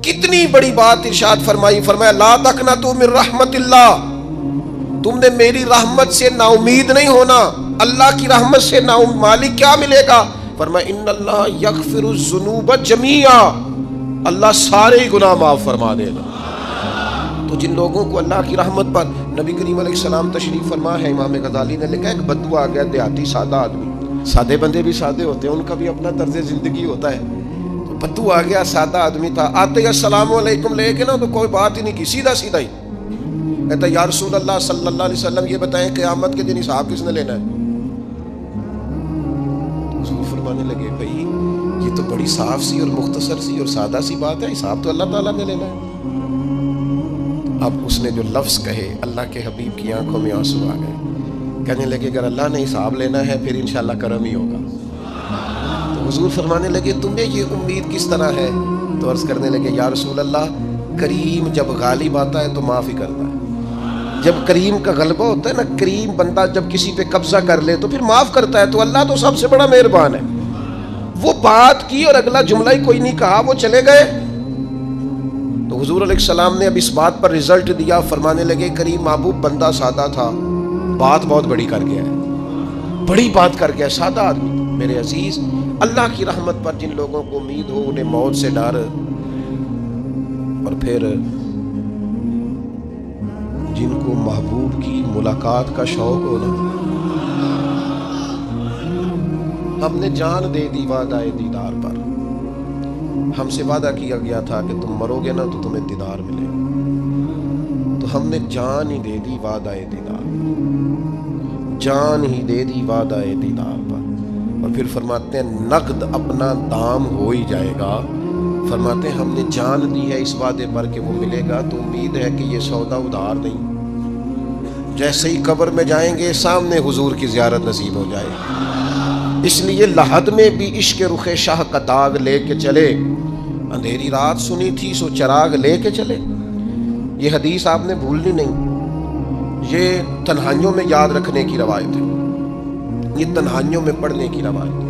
کتنی بڑی بات ارشاد فرمائی، فرمایا لا تقنطوا من رحمت اللہ، تم نے میری رحمت سے نا امید نہیں ہونا۔ اللہ کی رحمت سے نا مالک کیا ملے گا؟ فرمایا ان اللہ یغفر الذنوب جمیعا، اللہ سارے گناہ معاف فرما دے گا۔ تو جن لوگوں کو اللہ کی رحمت پر، نبی کریم علیہ السلام تشریف فرما ہے، امام غزالی نے لکھا ایک بدو آ گیا، دیہاتی سادہ آدمی، سادے بندے بھی سادے ہوتے ہیں، ان کا بھی اپنا طرز زندگی ہوتا ہے، تو بدو آ گیا، سادہ آدمی تھا، آتے ہی السلام علیکم لے کے نا تو کوئی بات ہی نہیں کی، سیدھا سیدھا ہی کہتا یا رسول اللہ صلی اللہ علیہ وسلم یہ بتائیں قیامت کے دن حساب کس نے لینا ہے؟ حضور فرمانے لگے بھائی یہ تو بڑی صاف سی اور مختصر سی اور سادہ سی بات ہے، حساب تو اللہ تعالیٰ نے لینا ہے۔ اب اس نے جو لفظ کہے اللہ کے حبیب کی آنکھوں میں آنسو آ گئے، کہنے لگے اگر اللہ نے حساب لینا ہے پھر انشاءاللہ کرم ہی ہوگا۔ تو حضور فرمانے لگے تمہیں یہ امید کس طرح ہے؟ تو عرض کرنے لگے یا رسول اللہ کریم جب غالب آتا ہے تو معاف ہی کرتا ہے، جب کریم کا غلبہ ہوتا ہے نا، کریم بندہ جب کسی پہ قبضہ کر لے تو پھر معاف کرتا ہے، تو اللہ تو سب سے بڑا مہربان ہے۔ وہ بات کی اور اگلا جملہ ہی کوئی نہیں کہا، وہ چلے گئے۔ تو حضور علیہ السلام نے اب اس بات پر رزلٹ دیا، فرمانے لگے کریم محبوب بندہ سادہ تھا، بات بہت بڑی کر گیا ہے، بڑی بات کر گیا، سادہ آدمی۔ میرے عزیز، اللہ کی رحمت پر جن لوگوں کو امید ہو، انہیں موت سے ڈر اور پھر جن کو محبوب کی ملاقات کا شوق ہو نا، ہم نے جان دے دی وعدہ دیدار پر، ہم سے وعدہ کیا گیا تھا کہ تم مرو گے نا تو تمہیں دیدار ملے گا، تو ہم نے جان ہی دے دی وعدہ دیدار، جان ہی دے دی وعدہ دیدار پر۔ اور پھر فرماتے ہیں نقد اپنا دام ہو ہی جائے گا، فرماتے ہیں ہم نے جان دی ہے اس وعدے پر کہ وہ ملے گا، تو امید ہے کہ یہ سودا ادھار نہیں، جیسے ہی قبر میں جائیں گے سامنے حضور کی زیارت نصیب ہو جائے گی۔ اس لیے لحد میں بھی عشق رخ شاہ کا داغ لے کے چلے، اندھیری رات سنی تھی سو چراغ لے کے چلے۔ یہ حدیث آپ نے بھولنی نہیں، یہ تنہائیوں میں یاد رکھنے کی روایت ہے، یہ تنہائیوں میں پڑھنے کی روایت ہے۔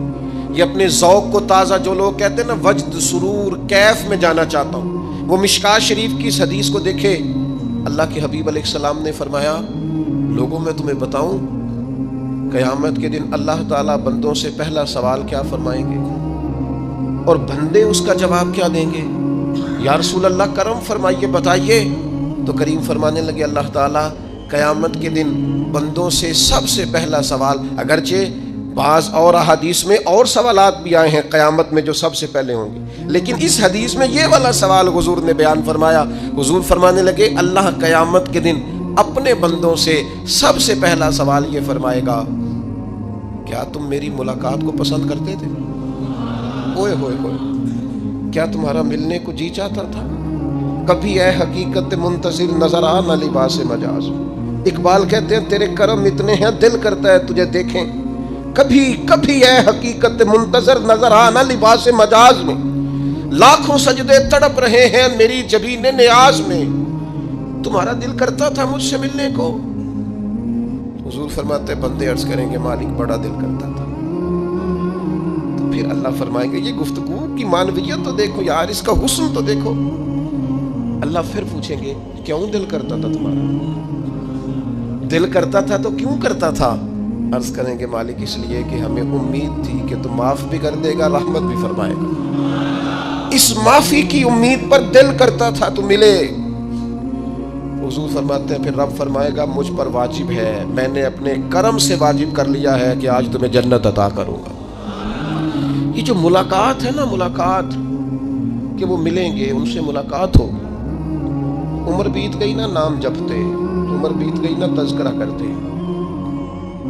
یہ اپنے ذوق کو تازہ، جو لوگ کہتے ہیں نا وجد سرور کیف میں جانا چاہتا ہوں، وہ مشکات شریف کی اس حدیث کو دیکھے۔ اللہ کے حبیب علیہ السلام نے فرمایا لوگوں میں تمہیں بتاؤں قیامت کے دن اللہ تعالیٰ بندوں سے پہلا سوال کیا فرمائیں گے اور بندے اس کا جواب کیا دیں گے؟ یا رسول اللہ کرم فرمائیے، بتائیے۔ تو کریم فرمانے لگے اللہ تعالیٰ قیامت کے دن بندوں سے سب سے پہلا سوال، اگرچہ بعض اور احادیث میں اور سوالات بھی آئے ہیں قیامت میں جو سب سے پہلے ہوں گے، لیکن اس حدیث میں یہ والا سوال حضور نے بیان فرمایا۔ حضور فرمانے لگے اللہ قیامت کے دن اپنے بندوں سے سب سے پہلا سوال یہ فرمائے گا کیا تم میری ملاقات کو پسند کرتے تھے؟ اوئے ہوئے ہوئے، کیا تمہارا ملنے کو جی چاہتا تھا؟ کبھی اے حقیقت منتظر نظر آ نہ لباس مجاز۔ اقبال کہتے ہیں تیرے کرم اتنے ہیں دل کرتا ہے تجھے دیکھیں، کبھی کبھی اے حقیقت منتظر نظر آ نہ لباس مجاز میں، لاکھوں سجدے تڑپ رہے ہیں میری جبین نیاز میں، تمہارا دل کرتا تھا مجھ سے ملنے کو؟ حضور فرماتے بندے عرض کریں گے مالک بڑا دل کرتا تھا۔ تو پھر اللہ فرمائیں گے یہ گفتگو کی معنویت تو دیکھو یار، اس کا حسن تو دیکھو۔ اللہ پھر پوچھیں گے کیوں دل کرتا تھا تمہارا؟ دل کرتا تھا تو کیوں کرتا تھا؟ عرض کریں گے مالک اس لیے کہ ہمیں امید تھی کہ تم معاف بھی کر دے گا، رحمت بھی فرمائے گا، اس معافی کی امید پر دل کرتا تھا تو ملے۔ حضور فرماتے ہیں پھر رب فرمائے گا مجھ پر واجب ہے، میں نے اپنے کرم سے واجب کر لیا ہے کہ آج تمہیں جنت عطا کروں گا۔ یہ جو ملاقات ہے نا، ملاقات کہ وہ ملیں گے، ان سے ملاقات ہوگی۔ عمر بیت گئی نا نام جپتے، عمر بیت گئی نا تذکرہ کرتے،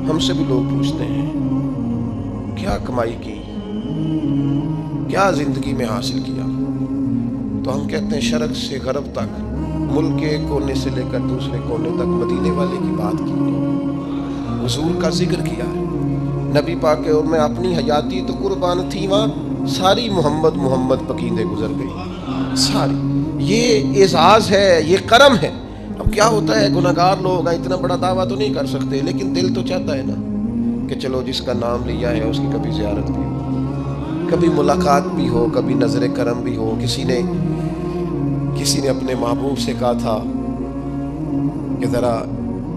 ہم سے بھی لوگ پوچھتے ہیں کیا کمائی کی، کیا زندگی میں حاصل کیا، تو ہم کہتے ہیں شرق سے غرب تک، ملک کے کونے سے لے کر دوسرے کونے تک مدینے والے کی بات کی، حضور کا ذکر کیا ہے، نبی پاک کے میں اپنی حیاتی تو قربان تھی وہاں ساری محمد محمد پکیندے گزر گئی ساری۔ یہ اعزاز ہے، یہ کرم ہے۔ اب کیا ہوتا ہے گناہگار لوگ ہیں، اتنا بڑا دعویٰ تو نہیں کر سکتے، لیکن دل تو چاہتا ہے نا کہ چلو جس کا نام لیا ہے اس کی کبھی زیارت بھی ہو، کبھی ملاقات بھی ہو، کبھی نظر کرم بھی ہو، کسی نے کسی نے اپنے محبوب سے کہا تھا کہ ذرا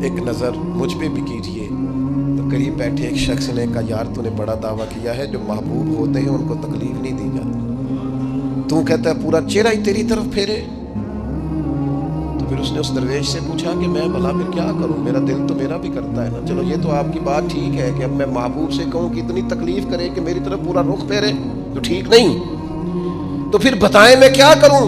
ایک نظر مجھ پہ بھی کیجئے، تو قریب بیٹھے ایک شخص نے کہا یار تو نے بڑا دعویٰ کیا ہے، جو محبوب ہوتے ہیں ان کو تکلیف نہیں دی جاتی، تو کہتا ہے پورا چہرہ ہی تیری طرف پھیرے۔ تو پھر اس نے اس درویش سے پوچھا کہ میں بھلا پھر کیا کروں، میرا دل تو میرا بھی کرتا ہے نا، چلو یہ تو آپ کی بات ٹھیک ہے کہ اب میں محبوب سے کہوں کہ اتنی تکلیف کرے کہ میری طرف پورا رخ پھیرے تو ٹھیک نہیں، تو پھر بتائیں میں کیا کروں؟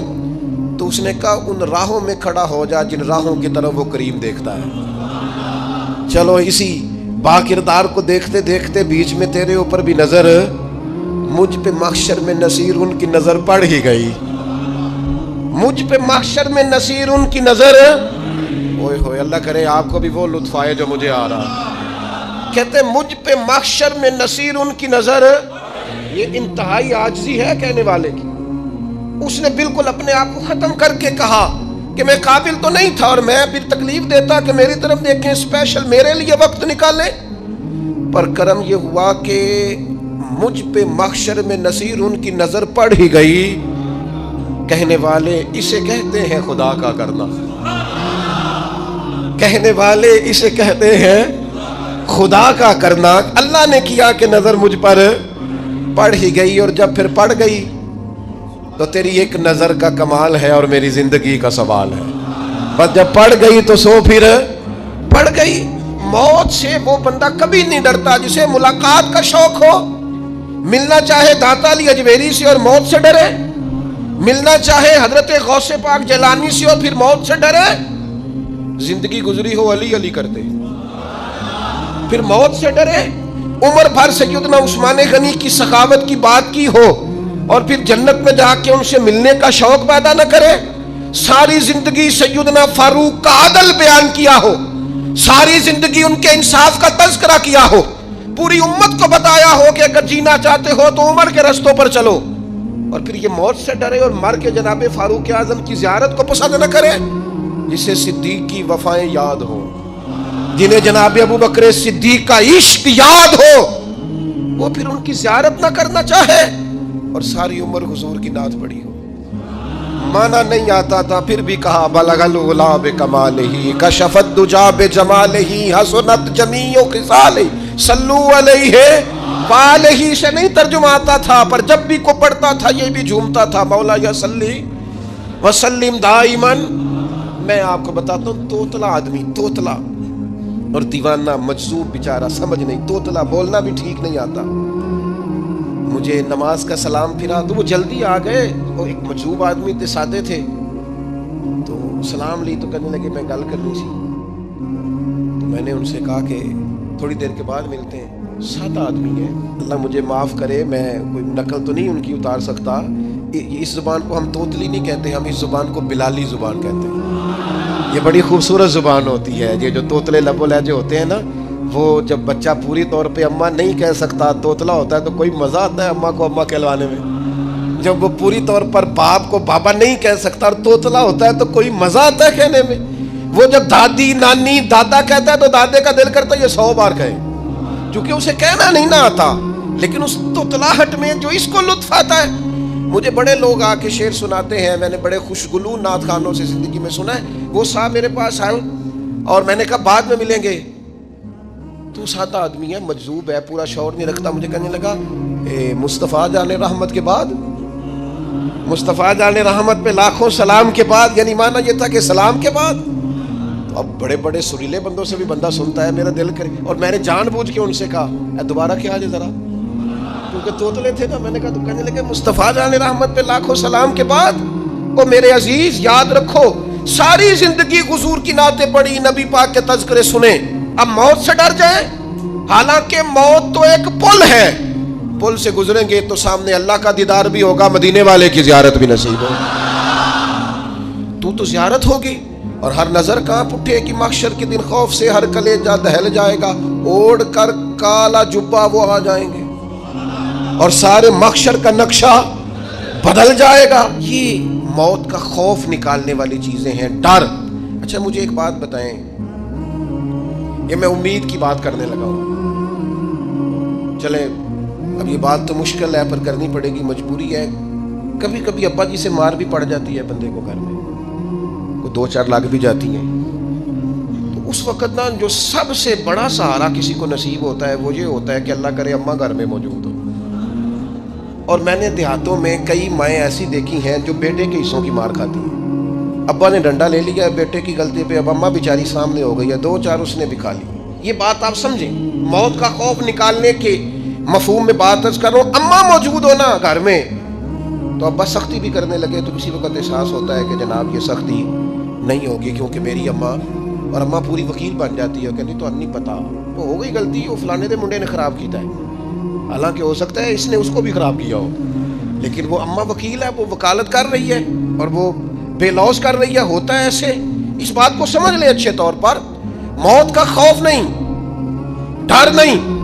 تو اس نے کہا ان راہوں میں کھڑا ہو جا جن راہوں کی طرف وہ کریم دیکھتا ہے۔ چلو اسی با کردار کو دیکھتے دیکھتے بیچ میں تیرے اوپر بھی نظر، مجھ پہ محشر میں نصیر ان کی نظر پڑ ہی گئی، مجھ پہ محشر میں نصیر ان کی نظر، اوئے ہوئے اللہ کرے آپ کو بھی وہ لطف آئے جو مجھے آ رہا۔ کہتے مجھ پہ محشر میں نصیر ان کی نظر، یہ انتہائی عاجزی ہے کہنے والے کی۔ اس نے بالکل اپنے آپ کو ختم کر کے کہا کہ میں قابل تو نہیں تھا، اور میں پھر تکلیف دیتا کہ میری طرف دیکھیں، اسپیشل میرے لیے وقت نکالیں، پر کرم یہ ہوا کہ مجھ پہ محشر میں نصیر ان کی نظر پڑ ہی گئی۔ کہنے والے اسے کہتے ہیں خدا کا کرنا، کہنے والے اسے کہتے ہیں خدا کا کرنا۔ اللہ نے کیا کہ نظر مجھ پر پڑ ہی گئی، اور جب پھر پڑ گئی تو تیری ایک نظر کا کمال ہے اور میری زندگی کا سوال ہے، بس جب پڑ گئی تو سو پھر پڑ گئی۔ موت سے وہ بندہ کبھی نہیں ڈرتا جسے ملاقات کا شوق ہو، ملنا چاہے داتا علی اجمیری سے اور موت سے ڈرے، ملنا چاہے حضرت غوث پاک جیلانی سے اور پھر موت سے ڈرے، زندگی گزری ہو علی علی کرتے پھر موت سے ڈرے، عمر بھر سیدنا عثمان غنی کی سخاوت کی بات کی ہو اور پھر جنت میں جا کے ان سے ملنے کا شوق پیدا نہ کرے، ساری زندگی سیدنا فاروق کا عدل بیان کیا ہو، ساری زندگی ان کے انصاف کا تذکرہ کیا ہو، پوری امت کو بتایا ہو کہ اگر جینا چاہتے ہو تو عمر کے رستوں پر چلو، اور پھر یہ موت سے ڈرے اور مر کے جناب فاروق اعظم کی زیارت کو پسند نہ کرے، جسے صدیق کی وفائیں یاد ہو، جنہیں جناب ابو بکر صدیق کا عشق یاد ہو، وہ پھر ان کی زیارت نہ کرنا چاہے اور ساری عمر حضور کی نعت پڑھی ہو۔ مانا نہیں آتا تھا پھر بھی کہا بلغ العلا بکمالہ کشف الدجا بجمالہ حسنت جمیع خصالہ صلو علیہ والہ سے نہیں ترجمہ آتا تھا، پر جب بھی کو پڑھتا تھا یہ بھی جھومتا تھا، مولا یا صلی وسلم دائماً۔ میں آپ کو بتاتا ہوں توتلا آدمی، توتلا اور دیوانہ مجذوب بیچارہ، سمجھ نہیں، توتلا بولنا بھی ٹھیک نہیں آتا، مجھے نماز کا سلام پھرا تو وہ جلدی آ گئے، وہ ایک مجذوب آدمی تھے، سادے تھے، تو سلام لی تو کہنے لگے میں گل کرنی سی، تو میں نے ان سے کہا کہ تھوڑی دیر کے بعد ملتے ہیں، سادہ آدمی ہے، اللہ مجھے معاف کرے، میں کوئی نقل تو نہیں ان کی اتار سکتا، اس زبان کو ہم توتلی نہیں کہتے، ہم اس زبان کو بلالی زبان کہتے ہیں، یہ بڑی خوبصورت زبان ہوتی ہے، یہ جو توتلے لب و لہجے ہوتے ہیں نا، وہ جب بچہ پوری طور پہ اماں نہیں کہہ سکتا، توتلا ہوتا ہے تو کوئی مزہ آتا ہے اماں کو اماں کہلوانے میں، جب وہ پوری طور پر باپ کو بابا نہیں کہہ سکتا اور توتلا ہوتا ہے تو کوئی مزہ آتا ہے کہنے میں، وہ جب دادی نانی دادا کہتا ہے تو دادے کا دل کرتا ہے یہ 100 بار کہے، کیونکہ اسے کہنا نہیں نہ آتا، لیکن اس توتلاہٹ میں جو اس کو لطف آتا ہے۔ مجھے بڑے لوگ آ کے شعر سناتے ہیں، میں نے بڑے خوشگلو نعت خانوں سے زندگی میں سنا ہے، وہ صاحب میرے پاس آئے اور میں نے کہا بعد میں ملیں گے، تو سادہ آدمی ہے، مجذوب ہے، پورا شعور نہیں رکھتا، مجھے کہنے لگا مصطفیٰ جان رحمت کے بعد، مصطفیٰ جان رحمت پہ لاکھوں سلام کے بعد، یعنی معنی یہ تھا کہ سلام کے بعد، تو اب بڑے بڑے سریلے بندوں سے بھی بندہ سنتا ہے، میرا دل کرے، اور میں نے جان بوجھ کے ان سے کہا دوبارہ کیا آجے ذرا، کیونکہ توتلے تھے نا، میں نے کہا تو کہنے لگے مصطفیٰ جان رحمت پہ لاکھوں سلام کے بعد، او میرے عزیز یاد رکھو ساری زندگی حضور کی نعتیں پڑھی، نبی پاک کے تذکرے سنے، اب موت سے ڈر جائیں، حالانکہ موت تو ایک پل ہے، پل سے گزریں گے تو سامنے اللہ کا دیدار بھی ہوگا، مدینے والے کی زیارت بھی نصیب ہوگی، تو زیارت ہوگی، اور ہر نظر کانپ اٹھے کہ محشر کے دن خوف سے ہر کلیجہ دہل جائے گا، اوڑھ کر کالا جبہ وہ آ جائیں گے اور سارے محشر کا نقشہ بدل جائے گا۔ یہ موت کا خوف نکالنے والی چیزیں ہیں، ڈر۔ اچھا مجھے ایک بات بتائیں، یہ میں امید کی بات کرنے لگا ہوں، چلیں اب یہ بات تو مشکل ہے پر کرنی پڑے گی، مجبوری ہے، کبھی کبھی ابا جی سے مار بھی پڑ جاتی ہے بندے کو، گھر میں کوئی 2-4 لگ بھی جاتی ہیں، تو اس وقت نا جو سب سے بڑا سہارا کسی کو نصیب ہوتا ہے وہ یہ ہوتا ہے کہ اللہ کرے اماں گھر میں موجود ہو۔ اور میں نے دیہاتوں میں کئی مائیں ایسی دیکھی ہیں جو بیٹے کے حصوں کی مار کھاتی ہیں۔ ابا نے ڈنڈا لے لیا بیٹے کی غلطی پہ، اب اماں بیچاری سامنے ہو گئی ہے، 2-4 اس نے بھی کھا لی۔ یہ بات آپ سمجھیں، موت کا خوف نکالنے کے مفہوم میں بات عرض کر رہا ہوں۔ اماں موجود ہو نا گھر میں تو ابا سختی بھی کرنے لگے تو کسی وقت احساس ہوتا ہے کہ جناب یہ سختی نہیں ہوگی کیونکہ میری اماں، اور اماں پوری وکیل بن جاتی ہے کہ نہیں تو نہیں پتا تو ہو گئی غلطی، وہ فلانے دے منڈے نے خراب کیتا ہے، حالانکہ ہو سکتا ہے اس نے اس کو بھی خراب کیا ہو، لیکن وہ اماں وکیل ہے، وہ وکالت کر رہی ہے اور وہ بے لوث کر رہی ہے۔ ہوتا ہے ایسے، اس بات کو سمجھ لے اچھے طور پر۔ موت کا خوف نہیں، ڈر نہیں،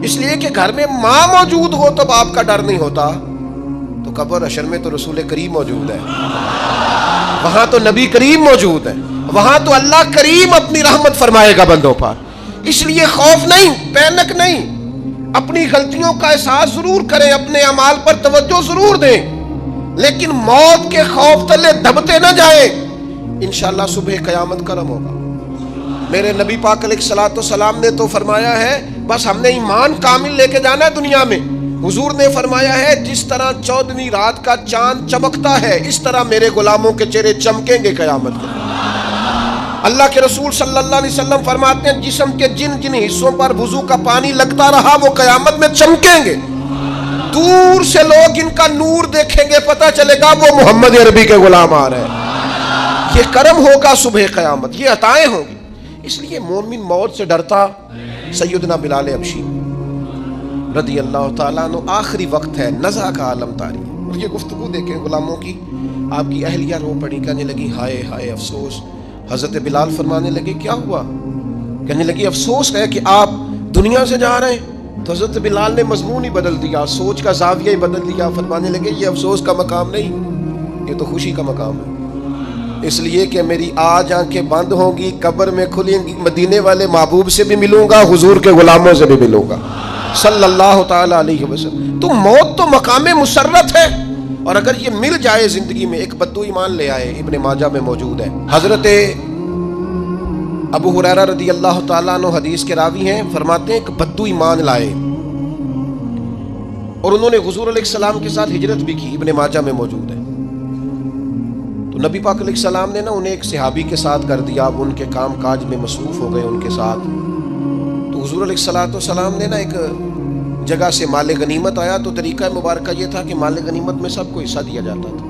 اس لیے کہ گھر میں ماں موجود ہو تب آپ کا ڈر نہیں ہوتا، تو قبر حشر میں تو رسول کریم موجود ہے، وہاں تو نبی کریم موجود ہے، وہاں تو اللہ کریم اپنی رحمت فرمائے گا بندوں پر۔ اس لیے خوف نہیں، پینک نہیں، اپنی غلطیوں کا احساس ضرور کریں، اپنے اعمال پر توجہ ضرور دیں، لیکن موت کے خوف تلے دبتے نہ جائیں۔ انشاءاللہ صبح قیامت کرم ہوگا۔ میرے نبی پاک علیہ الصلوۃ والسلام نے تو فرمایا ہے بس ہم نے ایمان کامل لے کے جانا ہے دنیا میں۔ حضور نے فرمایا ہے جس طرح 14ویں رات کا چاند چمکتا ہے اس طرح میرے غلاموں کے چہرے چمکیں گے قیامت کو۔ اللہ کے رسول صلی اللہ علیہ وسلم فرماتے ہیں جسم کے جن جن حصوں پر وضو کا پانی لگتا رہا وہ قیامت میں چمکیں گے، دور سے لوگ ان کا نور دیکھیں گے، پتہ چلے گا وہ محمد عربی کے غلام آ رہے ہیں۔ یہ کرم ہوگا صبح قیامت، یہ عطائیں ہوں گی۔ اس لیے مومن موت سے ڈرتا۔ سیدنا بلال حبشی رضی اللہ تعالیٰ عنہ، آخری وقت ہے، نزع کا عالم طاری، اور یہ گفتگو دیکھیں غلاموں کی، آپ کی اہلیہ رو پڑی، کہنے لگی ہائے ہائے افسوس۔ حضرت بلال فرمانے لگے کیا ہوا؟ کہنے لگی افسوس ہے کہ آپ دنیا سے جا رہے ہیں۔ تو حضرت بلال نے مضمون ہی بدل دیا، سوچ کا زاویہ ہی بدل دیا، فرمانے لگے یہ افسوس کا مقام نہیں، یہ تو خوشی کا مقام ہے، اس لیے کہ میری آج آنکھیں بند ہوں گی، قبر میں کھلیں گی، مدینے والے محبوب سے بھی ملوں گا، حضور کے غلاموں سے بھی ملوں گا صلی اللہ تعالی علیہ وسلم۔ تو موت تو مقام مسرت ہے، اور اگر یہ مل جائے زندگی میں۔ ایک بدو ایمان لے آئے، ابن ماجہ میں موجود ہے، حضرت ابو ہریرہ رضی اللہ تعالیٰ عنہ حدیث کے راوی ہیں، فرماتے ہیں ایک بدو ایمان لائے اور انہوں نے حضور علیہ السلام کے ساتھ ہجرت بھی کی، ابن ماجہ میں موجود ہے۔ تو نبی پاک علیہ السلام نے نا انہیں ایک صحابی کے ساتھ کر دیا، اب ان کے کام کاج میں مصروف ہو گئے ان کے ساتھ۔ تو حضور علیہ السلام نے نا ایک جگہ سے مال غنیمت آیا، تو طریقہ مبارکہ یہ تھا کہ مال غنیمت میں سب کو حصہ دیا جاتا تھا،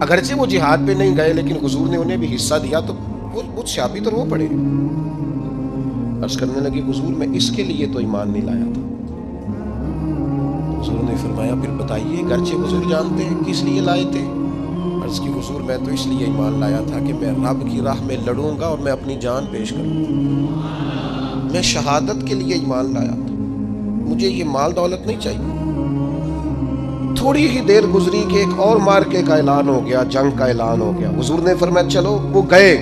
اگرچہ وہ جہاد پہ نہیں گئے لیکن حضور نے انہیں بھی حصہ دیا، تو وہ صحابی تو رو پڑے، عرض کرنے لگے حضور میں اس کے لیے تو ایمان نہیں لایا تھا۔ حضور نے فرمایا پھر بتائیے، اگرچہ حضور جانتے ہیں کس لیے لائے تھے؟ عرض کی حضور میں تو اس لیے ایمان لایا تھا کہ میں رب کی راہ میں لڑوں گا اور میں اپنی جان پیش کروں گا، میں شہادت کے لیے ایمان لایا تھا، مجھے یہ مال دولت نہیں چاہیے۔ تھوڑی ہی دیر گزری کہ ایک اور مارکے کا اعلان ہو گیا، جنگ کا اعلان ہو گیا۔ حضور نے فرمایا چلو، وہ گئے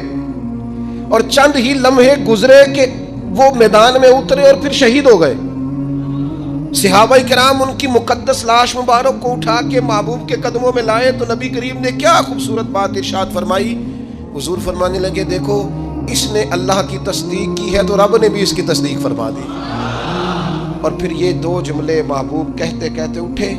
اور چند ہی لمحے گزرے کہ وہ میدان میں اترے اور پھر شہید ہو گئے۔ صحابہ کرام ان کی مقدس لاش مبارک کو اٹھا کے محبوب کے قدموں میں لائے، تو نبی کریم نے کیا خوبصورت بات ارشاد فرمائی۔ حضور فرمانے لگے دیکھو اس نے اللہ کی تصدیق کی ہے تو رب نے بھی اس کی تصدیق فرما دی۔ اور پھر یہ دو جملے محبوب کہتے کہتے اٹھے،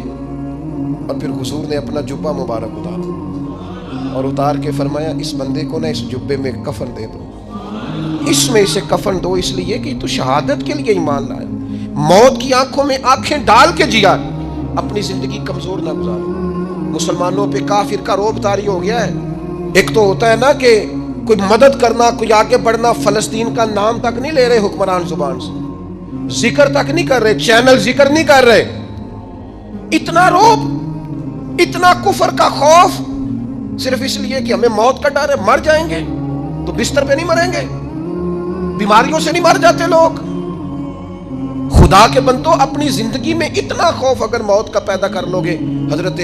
اور پھر حضور نے اپنا جبہ مبارک اتارا اور اتار کے فرمایا اس بندے کو نا اس جبے میں کفن دے دو، اس میں اسے کفن دو، اس لیے کہ تو شہادت کے لیے ایمان لایا، موت کی آنکھوں میں آنکھیں ڈال کے جیا، اپنی زندگی کمزور نہ گزارو۔ مسلمانوں پہ کافر کا روب طاری ہو گیا ہے۔ ایک تو ہوتا ہے نا کہ کوئی مدد کرنا، کوئی آگے بڑھنا، فلسطین کا نام تک نہیں لے رہے حکمران زبان سے، ذکر تک نہیں کر رہے، چینل ذکر نہیں کر رہے، اتنا روب، اتنا کفر کا خوف، صرف اس لیے کہ ہمیں موت کا ڈر ہے، مر جائیں گے تو بستر پہ نہیں مریں گے، بیماریوں سے نہیں مر جاتے لوگ۔ خدا کے بندو اپنی زندگی میں اتنا خوف اگر موت کا پیدا کر لو گے۔ حضرت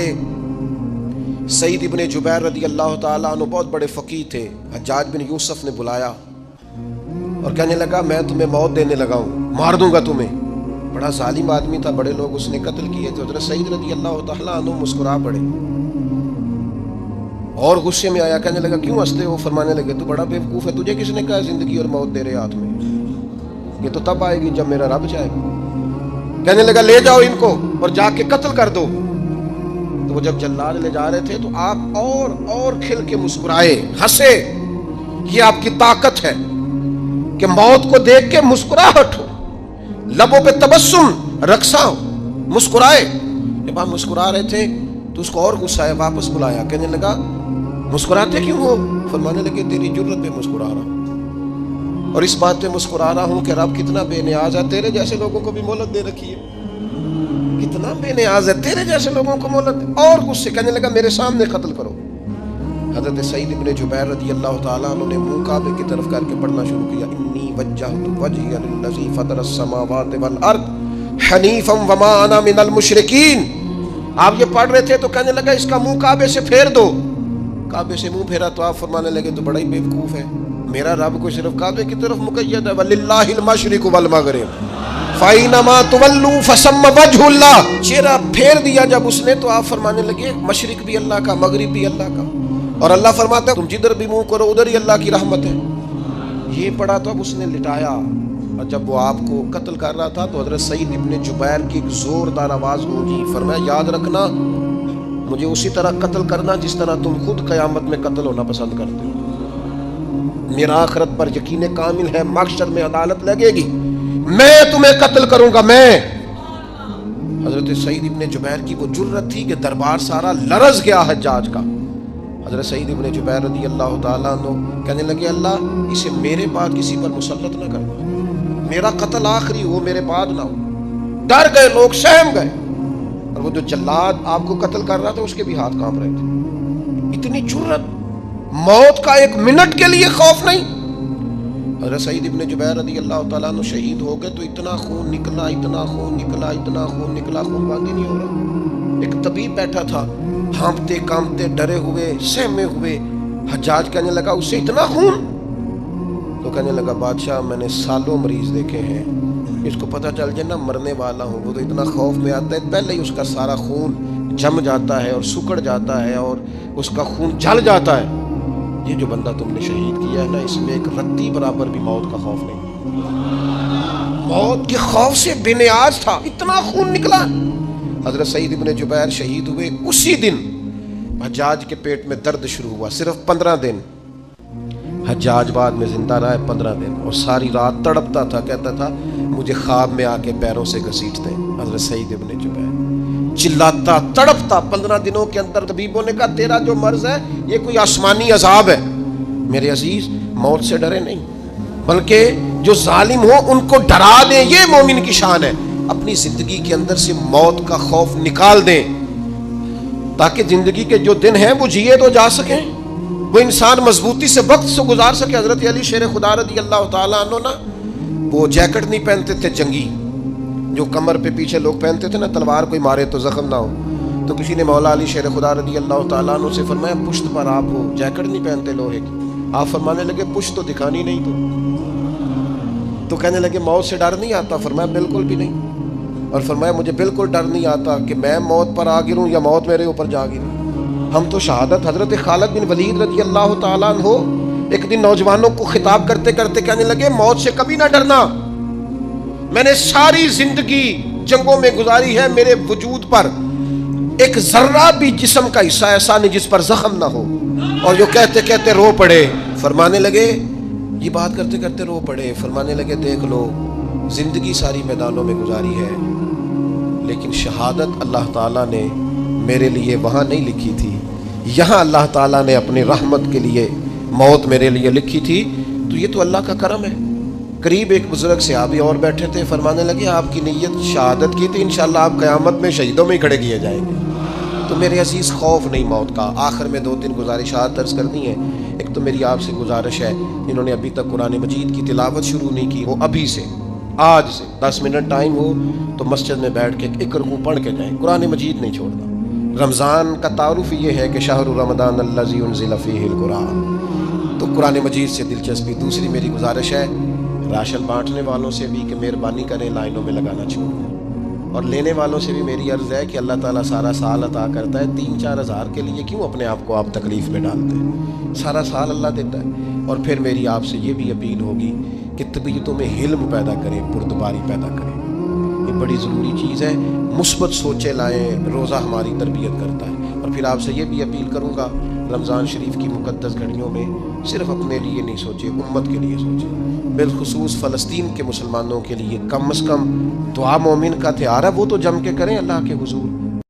سعید ابن جبیر رضی اللہ تعالیٰ عنہ بہت بڑے فقیہ تھے، حجاج بن یوسف نے بلایا اور کہنے لگا میں تمہیں موت دینے لگا ہوں، مار دوں گا تمہیں۔ بڑا ظالم آدمی تھا، بڑے لوگ اس نے قتل کیے تھے. حضرت سعید رضی اللہ تعالیٰ عنہ مسکرا پڑے اور غصے میں آیا. کہنے لگا کیوں ہنستے ہو؟ فرمانے لگے تو بڑا بیوقوف ہے، تجھے کس نے کہا زندگی اور موت تیرے ہاتھ میں؟ یہ تو تب آئے گی جب میرا رب چاہے گا. کہنے لگا لے جاؤ ان کو اور جا کے قتل کر دو. تو وہ جب جلاد لے جا رہے تھے تو آپ اور کھل کے مسکرائے، ہنسے. یہ آپ کی طاقت ہے کہ موت کو دیکھ کے مسکراہٹ ہو، لبوں پہ تبسم رقصہ ہو، مسکرائے. جب آپ مسکرا رہے تھے تو اس کو اور غصہ آیا، واپس بلایا. کہنے لگا مسکراتے کیوں ہو؟ فرمانے لگے تیری جرت پہ مسکرا رہا ہوں، اور اس بات پہ مسکرا رہا ہوں کہ رب کتنا بے نیاز ہے، تیرے جیسے لوگوں کو بھی مہلت دے رکھی ہے. کتنا بے نیاز ہے، تیرے جیسے لوگوں کو مہلت دے. اور غصے. کہنے لگا میرے سامنے قتل کرو. حضرت سعید ابن جبیر رضی اللہ تعالیٰ عنہ نے منہ کعبے کی طرف کر کے پڑھنا شروع کیا. انی وجہت وجہی للذی فطر السماوات والارض حنیفا وما انا من المشرکین. آپ یہ پڑھ رہے تھے تو کہنے لگا اس کا منہ کعبے سے پھیر دو. کعبے سے منہ پھیرا تو آپ فرمانے لگے تو بڑا ہی بیوقوف ہے، میرا رب کو صرف کعبے کی طرف مقید ہے. وَلِلَّهِ الْمَشْرِقُ وَالْمَغْرِبُ فَأَيْنَمَا تُوَلُّوا فَثَمَّ وَجْهُ اللَّهِ. چہرہ پھیر دیا جب اس نے تو آپ فرمانے لگے مشرق بھی اللہ کا، مغرب بھی اللہ کا. اور اللہ فرماتا ہے تم جدھر بھی منہ کرو ادھر ہی اللہ کی رحمت ہے. یہ پڑھا تو اب اس نے لٹایا. اور جب وہ آپ کو قتل کر رہا تھا تو حضرت سعید ابن جبیر کی ایک زوردار آواز گونجی. فرمایا یاد رکھنا مجھے اسی طرح قتل کرنا جس طرح تم خود قیامت میں قتل ہونا پسند کرتے ہو. میرا آخرت پر یقین کامل ہے، محشر میں عدالت لگے گی، میں تمہیں قتل کروں گا میں. حضرت سعید ابن جبیر کی وہ جرت تھی کہ دربار سارا لرز گیا حجاج کا. حضرت سعید ابن جبیر رضی اللہ تعالیٰ عنہ کہنے لگے اللہ اسے میرے بعد کسی پر مسلط نہ کرنا، میرا قتل آخری ہو، میرے بعد نہ ہو. ڈر گئے لوگ، سہم گئے. اور وہ جو جلاد آپ کو قتل کر رہا تھا اس کے بھی ہاتھ کانپ رہے تھے. اتنی جرت، موت کا ایک منٹ کے لیے خوف نہیں. حضرت سعید ابن جبیر رضی اللہ تعالیٰ عنہ شہید ہو گئے تو اتنا خون نکلا، اتنا خون نکلا، اتنا خون نکلا، خون بند ہی نہیں ہو رہا. ایک طبیب بیٹھا تھا، ہانپتے کامتے ڈرے ہوئے سہمے ہوئے. حجاج کہنے لگا اس سے اتنا خون؟ تو کہنے لگا بادشاہ میں نے سالوں مریض دیکھے ہیں، اس کو پتہ چل جائے نا مرنے والا ہوں وہ تو اتنا خوف میں آتا ہے پہلے ہی اس کا سارا خون جم جاتا ہے اور سکڑ جاتا ہے اور اس کا خون جل جاتا ہے. یہ جو بندہ تم نے شہید کیا ہے نا اس میں ایک رتی برابر بھی موت کا خوف نہیں. موت کے خوف سے بے نیاز تھا، اتنا خون نکلا. حضرت سعید ابن جبیر شہید ہوئے اسی دن حجاج کے پیٹ میں درد شروع ہوا. صرف 15 دن حجاج بعد میں زندہ رہا ہے، 15 دن. اور ساری رات تڑپتا تھا، کہتا تھا مجھے خواب میں آ کے پیروں سے گھسیٹتے. حضرت سعید ابن جبیر چلاتا تڑپتا 15 دنوں کے اندر. طبیبوں نے کہا تیرا جو مرض ہے یہ کوئی آسمانی عذاب ہے. میرے عزیز موت سے ڈرے نہیں بلکہ جو ظالم ہو ان کو ڈرا دیں، یہ مومن کی شان ہے. اپنی زندگی کے اندر سے موت کا خوف نکال دیں تاکہ زندگی کے جو دن ہیں وہ جیے تو جا سکیں، وہ انسان مضبوطی سے وقت سے گزار سکے. حضرت علی شیر خدا رضی اللہ تعالیٰ عنہ نا وہ جیکٹ نہیں پہنتے تھے جنگی، جو کمر پہ پیچھے لوگ پہنتے تھے نا تلوار کوئی مارے تو زخم نہ ہو. تو کسی نے مولا علی شیر خدا رضی اللہ تعالیٰ عنہ سے فرمایا پشت پر آپ ہو جیکٹ نہیں پہنتے لوہے کی. آپ فرمانے لگے پشت تو دکھانی نہیں تو کہنے لگے موت سے ڈر نہیں آتا؟ فرمایا بالکل بھی نہیں. اور فرمایا مجھے بالکل ڈر نہیں آتا کہ میں موت پر آ گروں یا موت میرے اوپر جا گرے. ہم تو شہادت. حضرت خالد بن ولید رضی اللہ تعالیٰ عنہ ایک دن نوجوانوں کو خطاب کرتے کرتے کہنے لگے موت سے کبھی نہ ڈرنا، میں نے ساری زندگی جنگوں میں گزاری ہے، میرے وجود پر ایک ذرہ بھی جسم کا حصہ ایسا نہیں جس پر زخم نہ ہو. اور جو کہتے کہتے رو پڑے. فرمانے لگے یہ بات کرتے کرتے رو پڑے. فرمانے لگے دیکھ لو زندگی ساری میدانوں میں گزاری ہے لیکن شہادت اللہ تعالیٰ نے میرے لیے وہاں نہیں لکھی تھی، یہاں اللہ تعالیٰ نے اپنی رحمت کے لیے موت میرے لیے لکھی تھی. تو یہ تو اللہ کا کرم ہے. قریب ایک بزرگ صحابی اور بیٹھے تھے، فرمانے لگے آپ کی نیت شہادت کی تھی، انشاءاللہ آپ قیامت میں شہیدوں میں ہی کھڑے کیے جائیں گے. تو میرے عزیز خوف نہیں موت کا. آخر میں 2-3 گزارشات عرض کرنی ہے. ایک تو میری آپ سے گزارش ہے جنہوں نے ابھی تک قرآن مجید کی تلاوت شروع نہیں کی وہ ابھی سے آج سے 10 منٹ ٹائم ہو تو مسجد میں بیٹھ کے ایک رکوع پڑھ کے جائیں. قرآن مجید نہیں چھوڑنا. رمضان کا تعارف یہ ہے کہ شہر رمضان الذی انزل فیہ القرآن، تو قرآن مجید سے دلچسپی. دوسری میری گزارش ہے راشن بانٹنے والوں سے بھی کہ مہربانی کریں لائنوں میں لگانا چھوڑ دیں، اور لینے والوں سے بھی میری عرض ہے کہ اللہ تعالیٰ سارا سال عطا کرتا ہے، 3-4 ہزار کے لیے کیوں اپنے آپ کو آپ تکلیف میں ڈالتے ہیں؟ سارا سال اللہ دیتا ہے۔ اور پھر میری آپ سے یہ بھی اپیل ہوگی کہ طبیعتوں میں حلم پیدا کریں، بردباری پیدا کریں، یہ بڑی ضروری چیز ہے۔ مثبت سوچیں لائیں، روزہ ہماری تربیت کرتا ہے۔ اور پھر آپ سے یہ بھی اپیل کروں گا، رمضان شریف کی مقدس گھڑیوں میں صرف اپنے لیے نہیں سوچیں، امت کے لیے سوچیں، بالخصوص فلسطین کے مسلمانوں کے لیے کم از کم دعا مومن کا تہار ہے، وہ تو جم کے کریں اللہ کے حضور۔